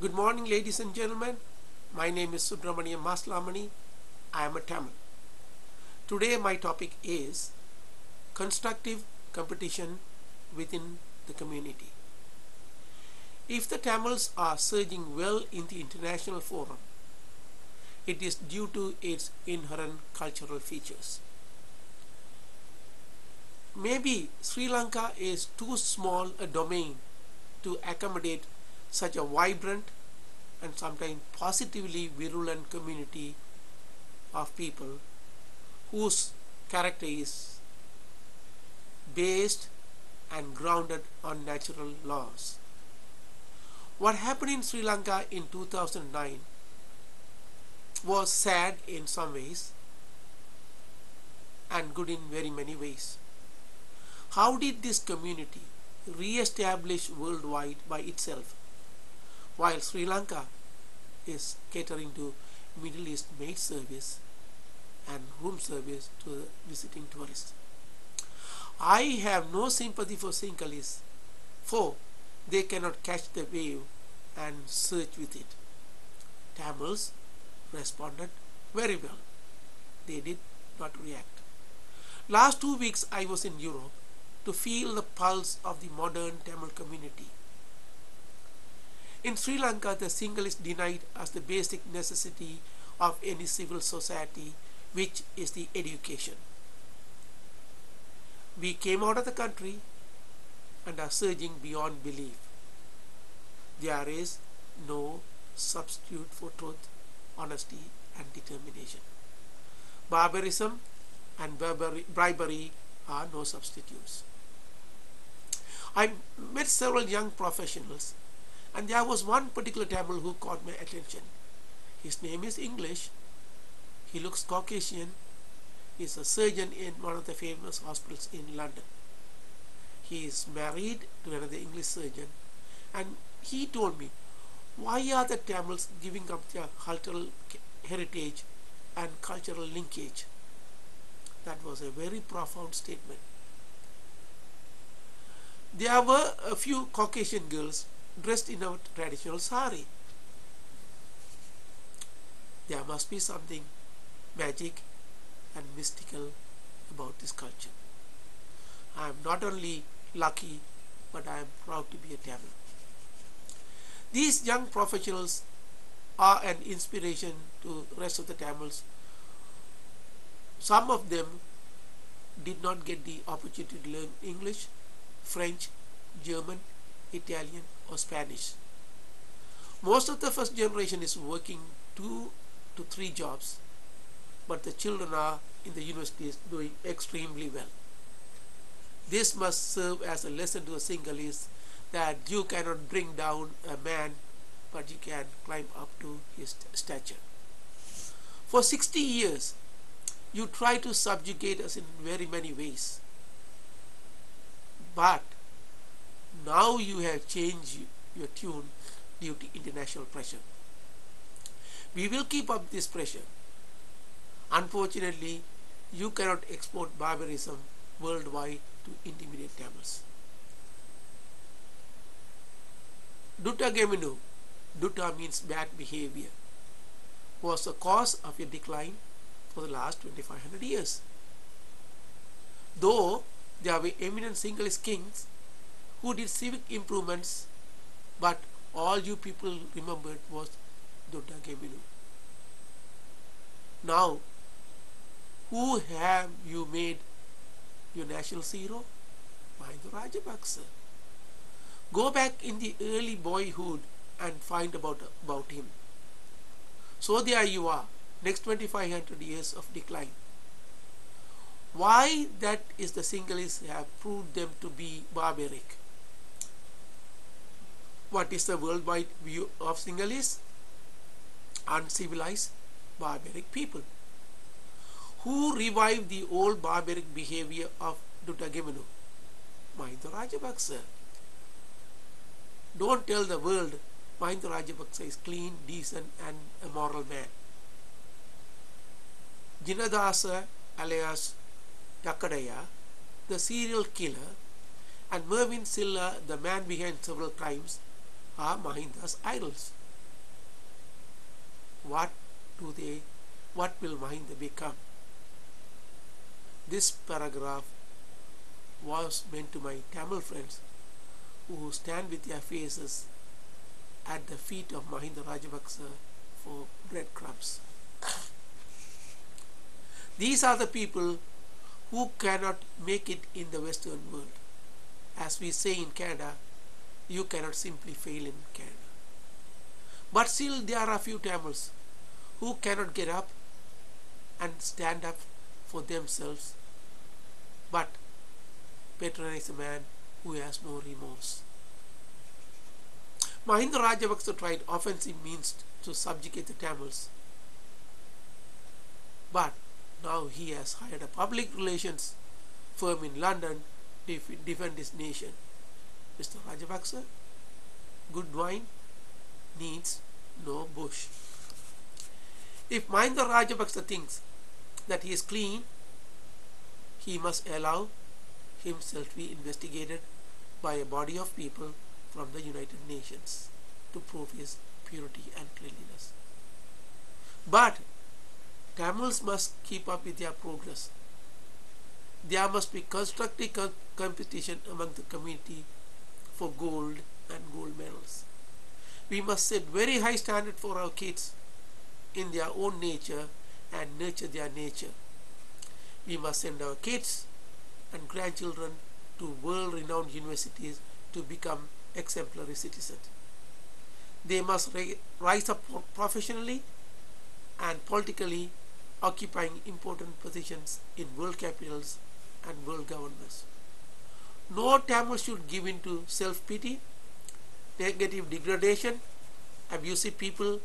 Good morning, ladies and gentlemen. My name is Subramaniam Maslamani. I am a Tamil. Today my topic is constructive competition within the community. If the Tamils are surging well in the international forum, it is due to its inherent cultural features. Maybe Sri Lanka is too small a domain to accommodate such a vibrant and sometimes positively virulent community of people whose character is based and grounded on natural laws. What happened in Sri Lanka in 2009 was sad in some ways and good in very many ways. How did this community re-establish worldwide by itself, while Sri Lanka is catering to Middle East maid service and room service to visiting tourists? I have no sympathy for Sinhalese, for they cannot catch the wave and surge with it. Tamils responded very well. They did not react. Last 2 weeks I was in Europe to feel the pulse of the modern Tamil community. In Sri Lanka, the Sinhala is denied as the basic necessity of any civil society, which is the education. We came out of the country and are surging beyond belief. There is no substitute for truth, honesty and determination. Barbarism and bribery are no substitutes. I met several young professionals, and there was one particular Tamil who caught my attention. His name is English. He looks Caucasian. He is a surgeon in one of the famous hospitals in London. He is married to another English surgeon, and he told me, why are the Tamils giving up their cultural heritage and cultural linkage? That was a very profound statement. There were a few Caucasian girls dressed in our traditional sari. There must be something magic and mystical about this culture. I am not only lucky, but I am proud to be a Tamil. These young professionals are an inspiration to the rest of the Tamils. Some of them did not get the opportunity to learn English, French, German, Italian or Spanish. Most of the first generation is working 2 to 3 jobs, but the children are in the universities doing extremely well. This must serve as a lesson to the Sinhalese that you cannot bring down a man, but you can climb up to his stature. For 60 years, you try to subjugate us in very many ways. But now you have changed your tune due to international pressure. We will keep up this pressure. Unfortunately, you cannot export barbarism worldwide to intimidate Tamils. Dutta Geminu, Dutta means bad behavior, was the cause of your decline for the last 2500 years. Though there were eminent Sinhalese kings who did civic improvements, but all you people remembered was Dutta Geminu. Now, who have you made your national hero? Mahinda Rajapaksa. Go back in the early boyhood and find about him. So there you are, next 2500 years of decline. Why that is the Sinhalese have proved them to be barbaric. What is the worldwide view of Sinhalese? Uncivilized, barbaric people. Who revived the old barbaric behavior of Dutta Geminu? Mahinda Rajapaksa. Don't tell the world Mahinda Rajapaksa is clean, decent and a moral man. Jinadasa alias Takadaya, the serial killer, and Mervyn Silla, the man behind several crimes, are Mahinda's idols. what do they, what will Mahinda become? This paragraph was meant to my Tamil friends who stand with their faces at the feet of Mahinda Rajapaksa for breadcrumbs. These are the people who cannot make it in the Western world. As we say in Canada, you cannot simply fail in Canada. But still there are a few Tamils who cannot get up and stand up for themselves, but patronize a man who has no remorse. Mahinda Rajapaksa tried offensive means to subjugate the Tamils, but now he has hired a public relations firm in London to defend his nation. Mr. Rajapaksa, good wine needs no bush. If Mahinda Rajapaksa thinks that he is clean, he must allow himself to be investigated by a body of people from the United Nations to prove his purity and cleanliness. But Tamils must keep up with their progress. There must be constructive competition among the community for gold and gold medals. We must set very high standard for our kids in their own nature and nurture their nature. We must send our kids and grandchildren to world-renowned universities to become exemplary citizens. They must rise up professionally and politically, occupying important positions in world capitals and world governments. No Tamil should give in to self-pity, negative degradation, abusive people,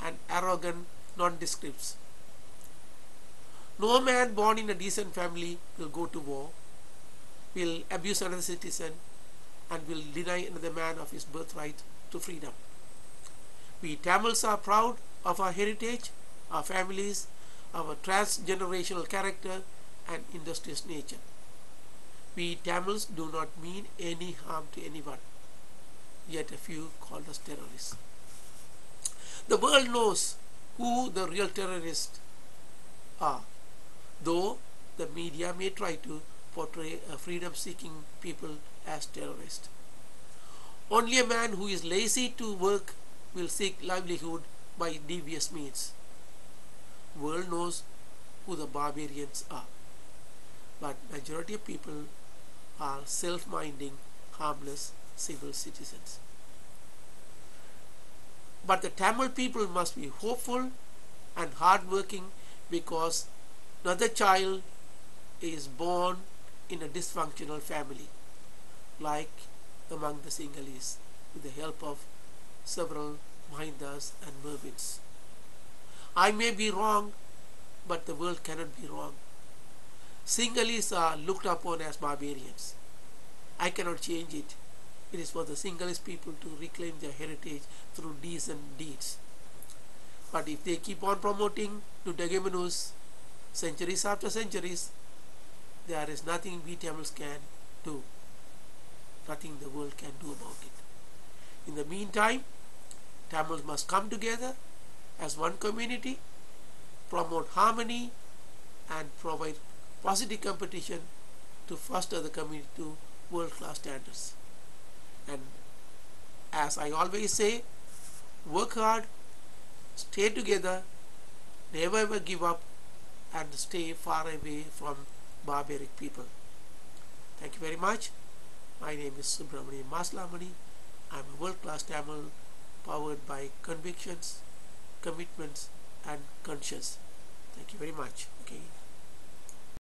and arrogant nondescripts. No man born in a decent family will go to war, will abuse another citizen, and will deny another man of his birthright to freedom. We Tamils are proud of our heritage, our families, our transgenerational character, and industrious nature. We Tamils do not mean any harm to anyone, yet a few call us terrorists. The world knows who the real terrorists are, though the media may try to portray a freedom-seeking people as terrorists. Only a man who is lazy to work will seek livelihood by devious means. World knows who the barbarians are, but majority of people are self-minding, harmless civil citizens. But the Tamil people must be hopeful and hardworking, because another child is born in a dysfunctional family, like among the Sinhalese, with the help of several Mahindas and Mervins. I may be wrong, but the world cannot be wrong. Sinhalese are looked upon as barbarians. I cannot change it. It is for the Sinhalese people to reclaim their heritage through decent deeds. But if they keep on promoting Nudagemanus centuries after centuries, there is nothing we Tamils can do. Nothing the world can do about it. In the meantime, Tamils must come together as one community, promote harmony, and provide positive competition to foster the community to world-class standards. And as I always say, work hard, stay together, never ever give up, and stay far away from barbaric people. Thank you very much. My name is Subramanian Maslamani. I am a world-class Tamil powered by convictions, commitments, and conscience. Thank you very much. Okay.